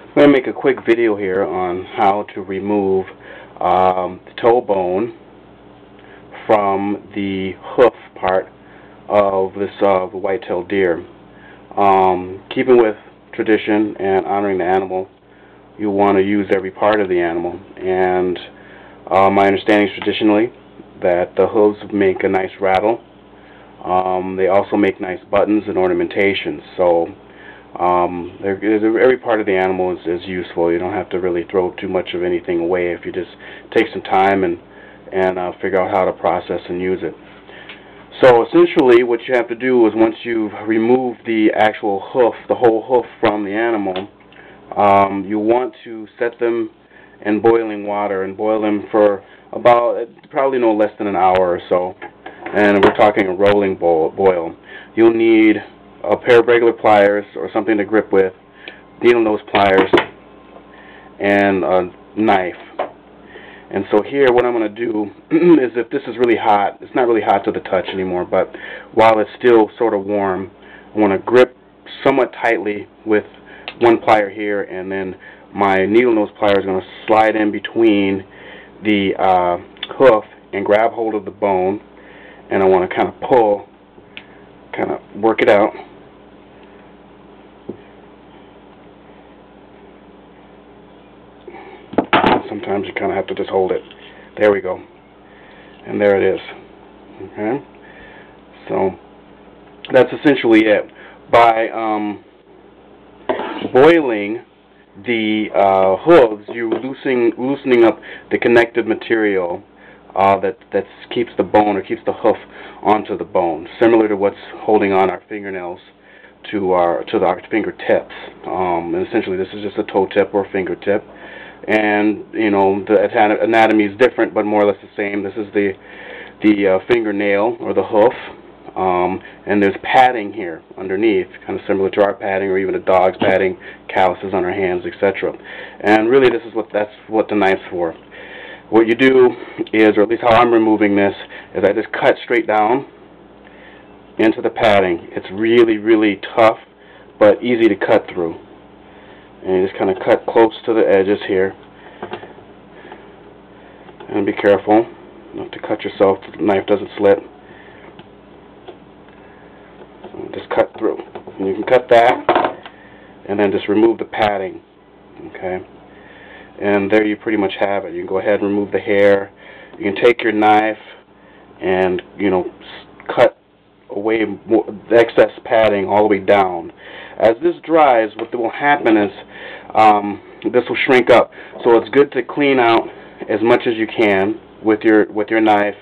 I'm going to make a quick video here on how to remove the toe bone from the hoof part of this the white-tailed deer. Keeping with tradition and honoring the animal, you want to use every part of the animal, and my understanding is traditionally that the hooves make a nice rattle. They also make nice buttons and ornamentations, so every part of the animal is useful. You don't have to really throw too much of anything away if you just take some time and figure out how to process and use it. So essentially what you have to do is, once you've removed the actual hoof, the whole hoof from the animal, you want to set them in boiling water and boil them for about probably no less than an hour or so. And we're talking a rolling boil. You'll need a pair of regular pliers or something to grip with, needle nose pliers, and a knife. And so here what I'm going to do is, if this is really hot, it's not really hot to the touch anymore, but while it's still sort of warm, I want to grip somewhat tightly with one plier here, and then my needle nose plier is going to slide in between the hoof and grab hold of the bone, and I want to kind of pull, kind of work it out. Sometimes you kind of have to just hold it. There we go. And there it is. Okay? So that's essentially it. By boiling the hooves, you're loosening up the connective material that keeps the bone, or keeps the hoof onto the bone, similar to what's holding on our fingernails to our fingertips. And essentially this is just a toe tip or fingertip. And you know, the anatomy is different, but more or less the same. This is the fingernail or the hoof, and there's padding here underneath, kind of similar to our padding, or even a dog's padding, calluses on our hands, etc. And really, that's what the knife's for. What you do is, or at least how I'm removing this, is I just cut straight down into the padding. It's really, really tough, but easy to cut through. And you just kind of cut close to the edges here. And be careful not to cut yourself so the knife doesn't slip. So just cut through. And you can cut that, and then just remove the padding. Okay? And there you pretty much have it. You can go ahead and remove the hair. You can take your knife and, you know, cut away the excess padding all the way down. As this dries, what will happen is this will shrink up. So it's good to clean out as much as you can with your knife,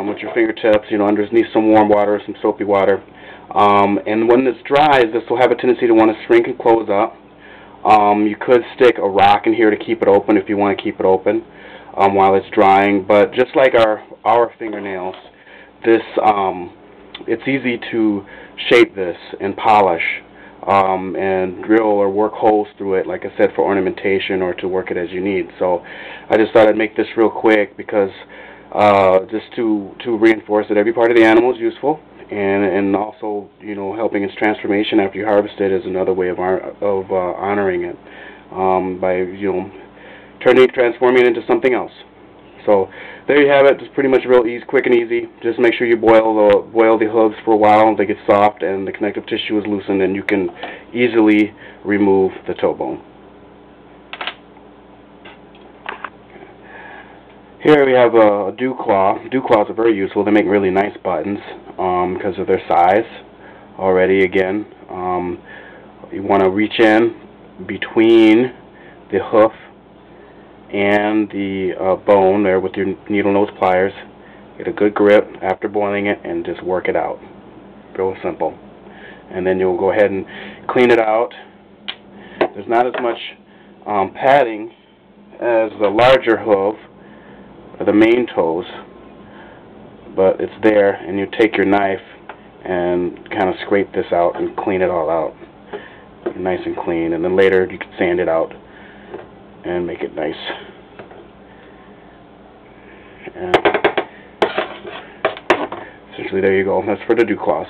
with your fingertips, you know, underneath some warm water, some soapy water. And when this dries, this will have a tendency to want to shrink and close up. You could stick a rock in here to keep it open if you want to keep it open while it's drying. But just like our fingernails, this it's easy to shape this and polish and drill or work holes through it, like I said, for ornamentation or to work it as you need. So I just thought I'd make this real quick, because just to reinforce that every part of the animal is useful, and also, you know, helping its transformation after you harvest it is another way of honoring it, by, you know, transforming it into something else. So there you have it. Just pretty much real quick and easy. Just make sure you boil the hooves for a while. They get soft and the connective tissue is loosened, and you can easily remove the toe bone. Here we have a dew claw. Dew claws are very useful. They make really nice buttons because of their size. Already, again, you want to reach in between the hoof and the bone there with your needle nose pliers. Get a good grip after boiling it and just work it out. Real simple. And then you'll go ahead and clean it out. There's not as much padding as the larger hoof, or the main toes, but it's there, and you take your knife and kind of scrape this out and clean it all out. Nice and clean, and then later you can sand it out and make it nice. And essentially, there you go. That's for the dew claws.